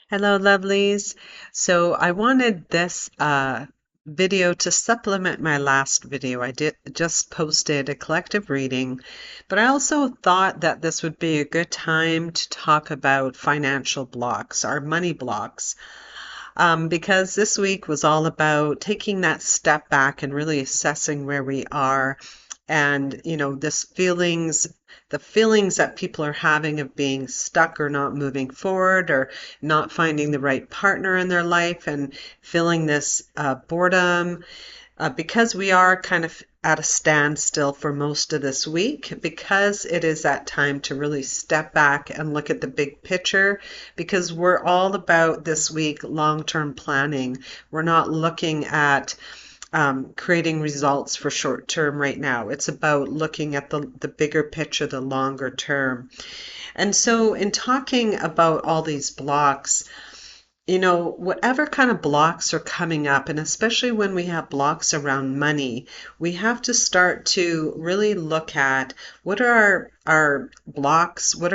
Hello, lovelies. So I wanted this video to supplement my last video. I did just posted a collective reading, but I also thought that this would be a good time to talk about financial blocks, our money blocks, because this week was all about taking that step back and really assessing where we are and this feelings the feelings that people are having of being stuck or not moving forward or not finding the right partner in their life and feeling this boredom because we are kind of at a standstill for most of this week, because it is that time to really step back and look at the big picture, because we're all about this week long-term planning. We're not looking at creating results for short term right now. It's about looking at the bigger picture, the longer term. And so, in talking about all these blocks, whatever kind of blocks are coming up, and especially when we have blocks around money, we have to start to really look at what are our blocks, what's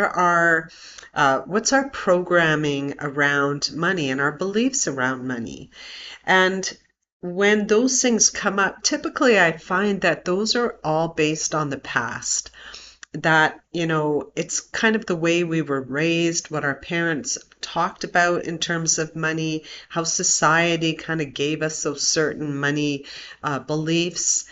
our programming around money and our beliefs around money. And when those things come up, typically I find that those are all based on the past. That, it's kind of the way we were raised, what our parents talked about in terms of money, how society kind of gave us those certain money beliefs.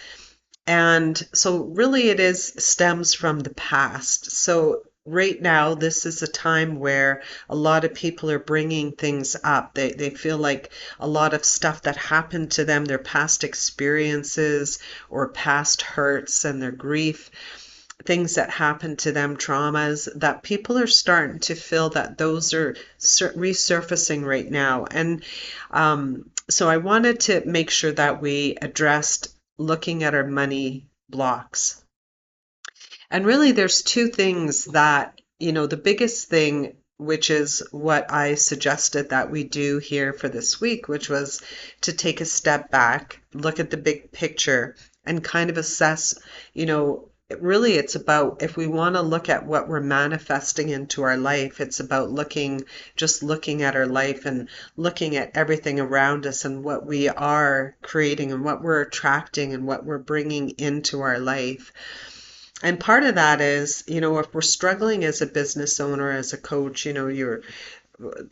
And so really it is stems from the past. So right now, this is a time where a lot of people are bringing things up. They feel like a lot of stuff that happened to them, their past experiences or past hurts and their grief, things that happened to them, traumas, that people are starting to feel that those are resurfacing right now. And so I wanted to make sure that we addressed looking at our money blocks. And really, there's two things that, the biggest thing, which is what I suggested that we do here for this week, which was to take a step back, look at the big picture, and kind of assess, really it's about, if we want to look at what we're manifesting into our life, it's about just looking at our life and looking at everything around us and what we are creating and what we're attracting and what we're bringing into our life. And part of that is, if we're struggling as a business owner, as a coach, you're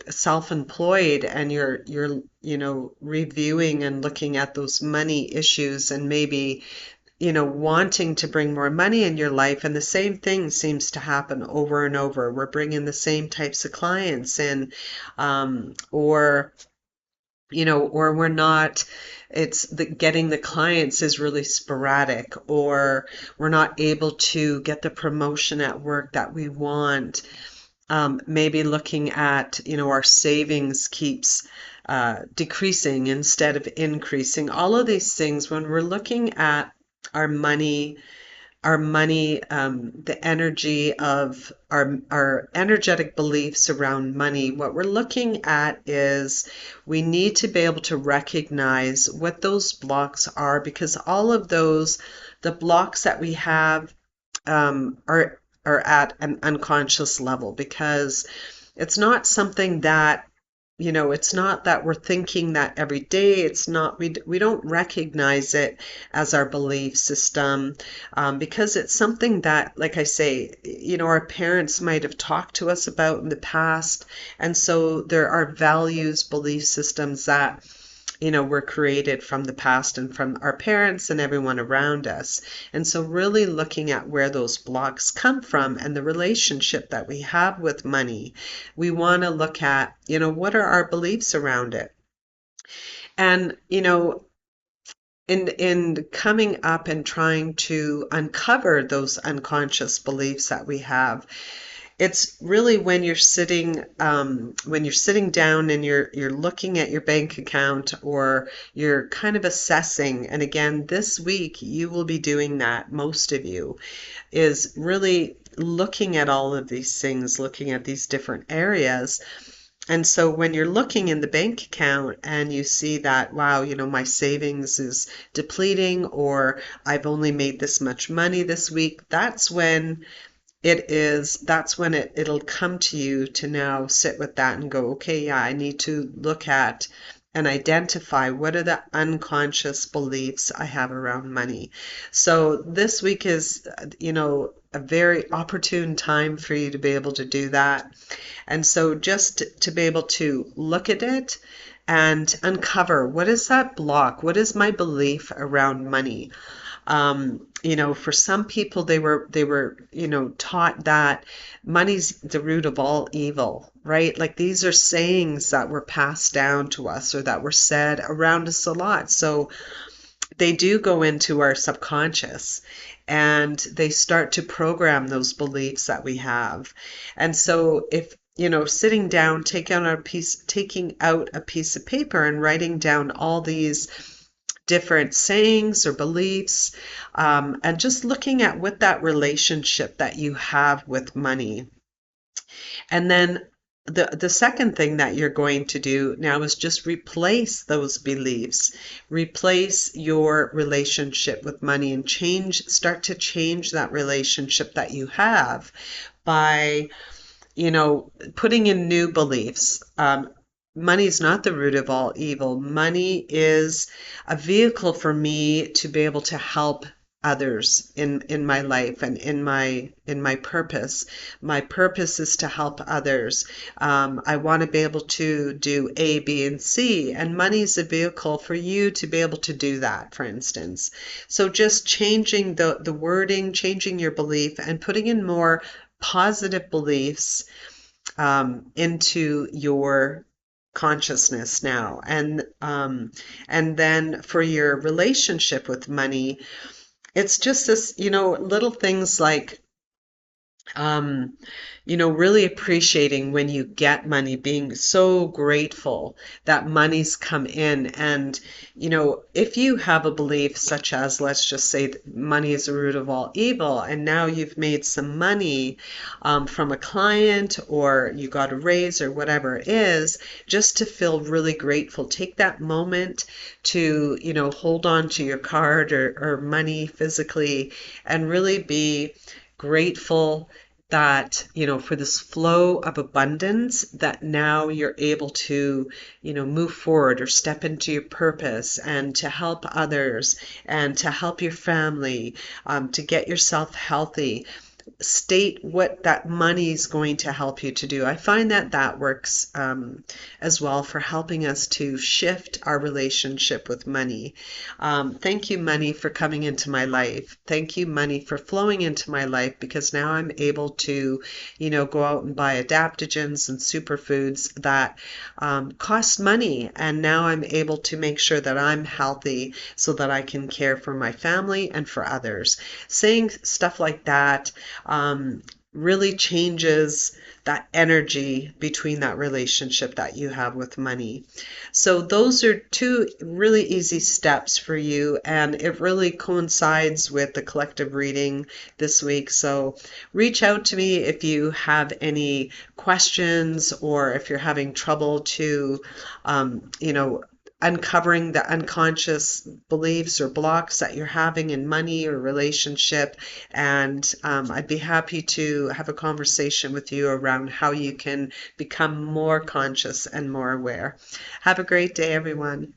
self-employed and you're reviewing and looking at those money issues and maybe wanting to bring more money in your life, and the same thing seems to happen over and over. We're bringing the same types of clients in, or we're not. It's getting the clients is really sporadic, or we're not able to get the promotion at work that we want. Maybe looking at, our savings keeps decreasing instead of increasing. All of these things, when we're looking at our money, the energy of our energetic beliefs around money, what we're looking at is we need to be able to recognize what those blocks are, because all of those, the blocks that we have, are at an unconscious level, because it's not something that, it's not that we're thinking that every day. It's not, we don't recognize it as our belief system, because it's something that, like I say, our parents might have talked to us about in the past. And so there are values, belief systems that, were created from the past and from our parents and everyone around us. And so really looking at where those blocks come from and the relationship that we have with money, we want to look at, what are our beliefs around it? And, in coming up and trying to uncover those unconscious beliefs that we have, it's really when you're sitting down and you're looking at your bank account, or you're kind of assessing. And again, this week you will be doing that. Most of you is really looking at all of these things, looking at these different areas. And so when you're looking in the bank account and you see that, wow, my savings is depleting, or I've only made this much money this week, that's when that's when it'll come to you to now sit with that and go, okay, yeah, I need to look at and identify what are the unconscious beliefs I have around money. So this week is, a very opportune time for you to be able to do that. And so just to be able to look at it and uncover, what is that block? What is my belief around money? For some people, they were taught that money's the root of all evil, right? Like these are sayings that were passed down to us or that were said around us a lot. So they do go into our subconscious and they start to program those beliefs that we have. And so if sitting down, taking out a piece of paper and writing down all these different sayings or beliefs, and just looking at what that relationship that you have with money. And then the second thing that you're going to do now is just replace those beliefs, replace your relationship with money and start to change that relationship that you have by putting in new beliefs. Money is not the root of all evil. Money is a vehicle for me to be able to help others in my life and in my purpose. My purpose is to help others. I want to be able to do A, B, and C, and money is a vehicle for you to be able to do that, for instance. So just changing the wording, changing your belief, and putting in more positive beliefs into your consciousness now. And then for your relationship with money, it's just this, little things like really appreciating when you get money, being so grateful that money's come in. And, if you have a belief such as, let's just say that money is the root of all evil, and now you've made some money from a client or you got a raise or whatever it is, just to feel really grateful. Take that moment to, hold on to your card or money physically and really be grateful that, for this flow of abundance that now you're able to, move forward or step into your purpose and to help others and to help your family, to get yourself healthy. State what that money is going to help you to do. I find that works as well for helping us to shift our relationship with money. Thank you, money, for coming into my life. Thank you, money, for flowing into my life, because now I'm able to, go out and buy adaptogens and superfoods that cost money. And now I'm able to make sure that I'm healthy so that I can care for my family and for others. Saying stuff like that really changes that energy between that relationship that you have with money. So those are two really easy steps for you, and it really coincides with the collective reading this week. So reach out to me if you have any questions or if you're having trouble to, uncovering the unconscious beliefs or blocks that you're having in money or relationship. And I'd be happy to have a conversation with you around how you can become more conscious and more aware. Have a great day, everyone.